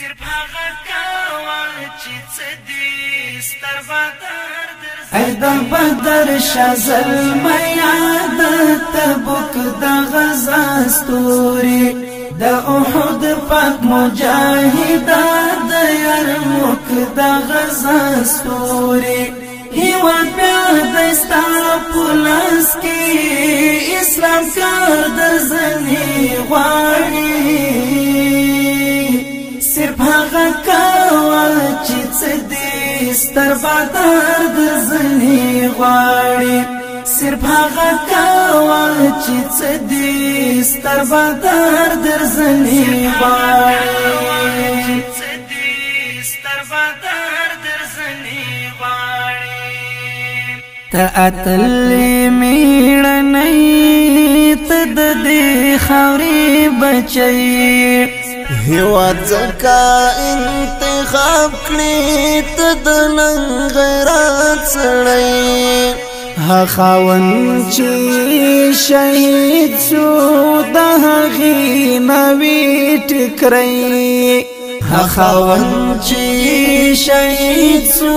صرف هغه کاوه چې څه دي ستر بدر ای د بدر شازل میا د تبوک د غزا ستوري د احد پاک مجاهد د یرموک د غزا ستوري هیوا بیا دستا پولاس کی اسلام کار در زنی غواړي صرف هغه کاوه چې څه دي ستر بدر در زنی غواړي صرف هغه کاوه چې څه دي ستر بدر در زنی غواړي تا اتلی میړنی ته د دې خاورې بچي هیواد زکا انتخاب کړی ته د نن غیرت سړی ها خاون چې شهید شو د هغې نوې ټکرۍ ها خاون چې شهید شو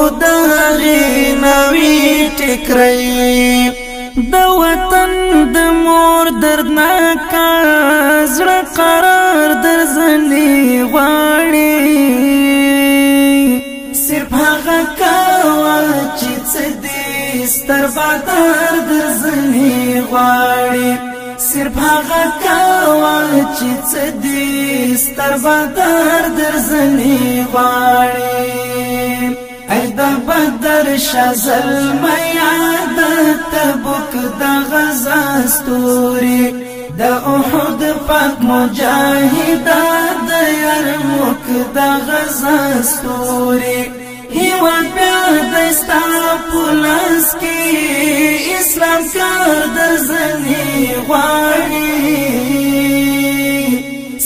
د هغې نوې ټکرۍ د وطن د مور دردناکه زړه قرار در زنې غواړي صرف هغه کاوه چې څه دي ستر بدر در زنې غواړي صرف هغه کاوه چې څه دي ستر بدر در زنې غواړي ای د بدر شازل میا د تبوک د غزا ستوري د احد پاک مجاهد د یرموک د غزا ستوري هیوا بیا دستا پولاس کی اسلام کار در زنی غواړي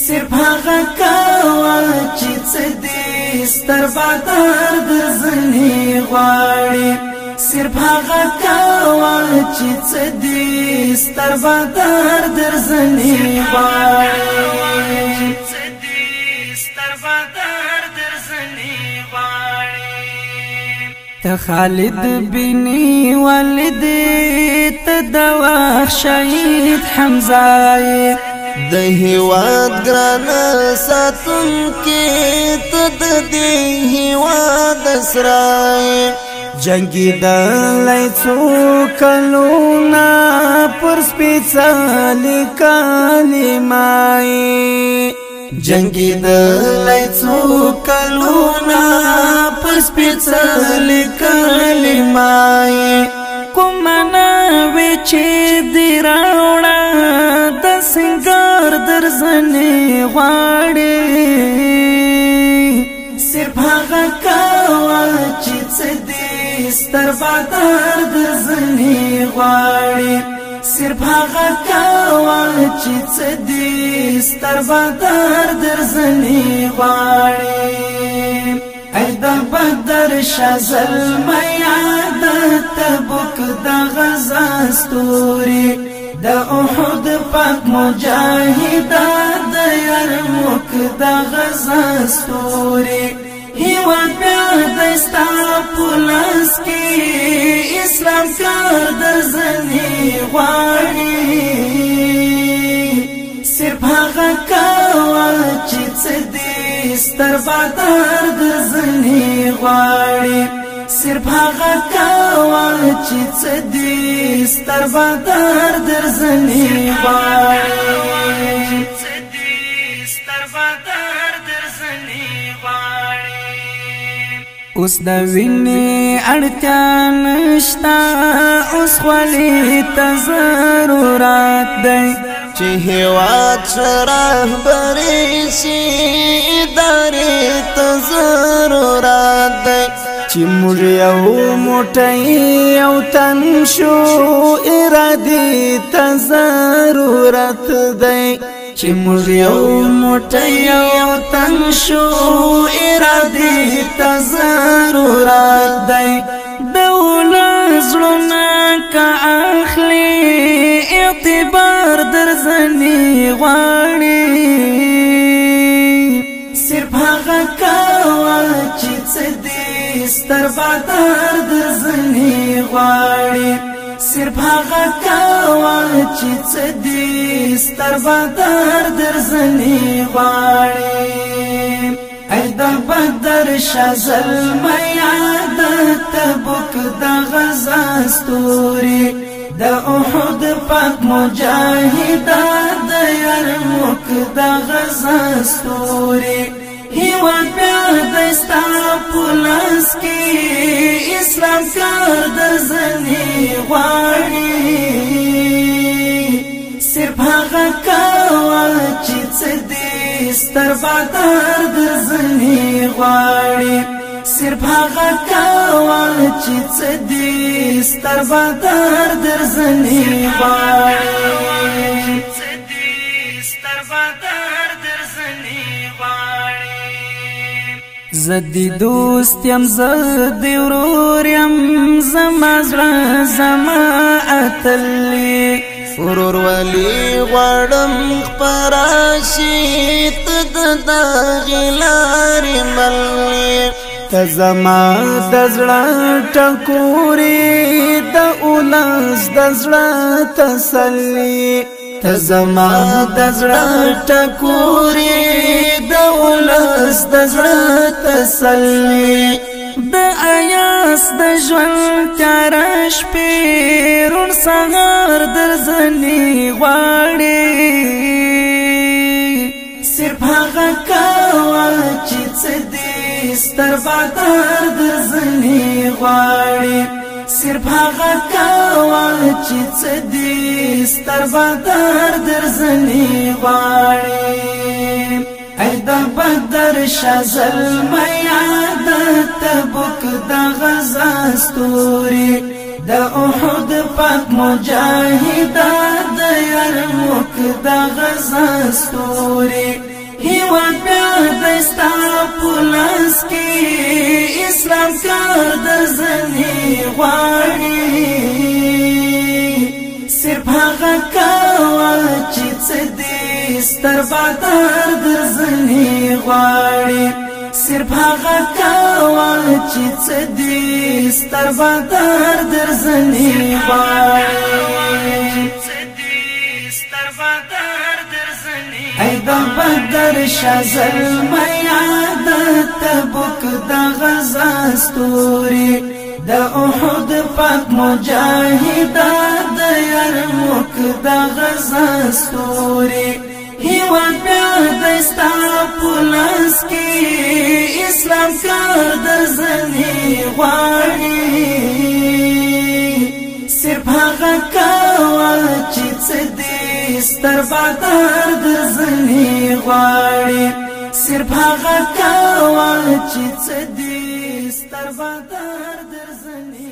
صرف هغه کاوه چې څه دي ستر بدر در زنی غواړي صرف هغه کاوه چې څه دي ستر بدر در زنی غواړي ته خالد بن ولید ته د شهید حمزه د هیواد ګران ساتون کې ته د دې هیواد اسرای جنگی دلای څو کلونه پر سپېڅلې کلمای جنگی دلای څو کلونه پر سپېڅلې کلمای کوم نه وی چې دی راوړه د سنگار در زنې غواړي صرف هغه کاوه چې څه دي ستر بدر در زنې غواړي صرف هغه کاوه چې څه دي ستر بدر در زنې غواړي ای د بدر شازل میا د تبوک د غزا ستوري د احد پاک مجاهد د یرموک د غزا ستوري هیوا بیا دستا پولاس کی اسلام کار در زنی غواړي صرف هغه کاوه چې څه دي ستر بدر در زنی غواړي صرف هغه کاوه چې څه دي ستر بدر در زنی غواړي اوس د وینې اړتیا نشته اوس خولې ته ضرورت دی چې هیواد رهبري شي ادارې ته ضرورت دی چې موږ یو موټی یو تن شو ارادې ته ضرورت دی چې موږ یو موټی یو تن شو ارادې ته ضرورت دی د ولزړونه که اخلي اعتبار در زنی غواړي صرف هغه کوا چې څه دې ستر بادار در زنی غواړي صرف هغه کوا چې څه دې ستر بادار در زنی غواړي ای د بدر شزل میاد تبوک د غزا ستوري د احد پاک مجاهد د یرموک د غزا ستوري هیواد بیا دستا پولاس کی اسلام کار در زنی غواړي صرف هغه کوا چې څه دې ستر بادار در زنی غواړي صرف هغه کوا چې څه دې ستر بادار در زنی غواړي زدی دوست یم زدی ورور یم زما زړه زما اتلی ورور ولی غړم خپراشي تد غلاري ملي تزما د زړه ټکوري د اولس د زړه تسلی تزما د زړه ټکوري د اولس د زړه تسلی د آیاس د ژوند ترش پیرون سهار در زنی غواړي صرف هغه کوا چې څه دې ستر بادار در زنی غواړي صرف هغه کوا چې څه دې ستر بادار در زنی غواړي ای د بدر شزل میاد تبوک د غزا ستوري د احد پاک مجاهد د یرموک د غزا ستوري هیواد بیا دستا پولاس کی اسلام کار در زنی غواړي صرف هغه کوا چې څه دې ستر بادار در زنی غواړي صرف هغه کوا چې څه دې ستر بادار در زنی غواړي ای د بدر شزل میاد تبوک د غزا ستوري د احد پاک مجاهد د یرموک د غزا ستوري هیواد بیا دستا پولاس کی اسلام کار در زنی غواړي صرف هغه کوا چې څه دې ستر بادار در زنی غواړي صرف هغه کوا چې څه دې ستر بادار در زنی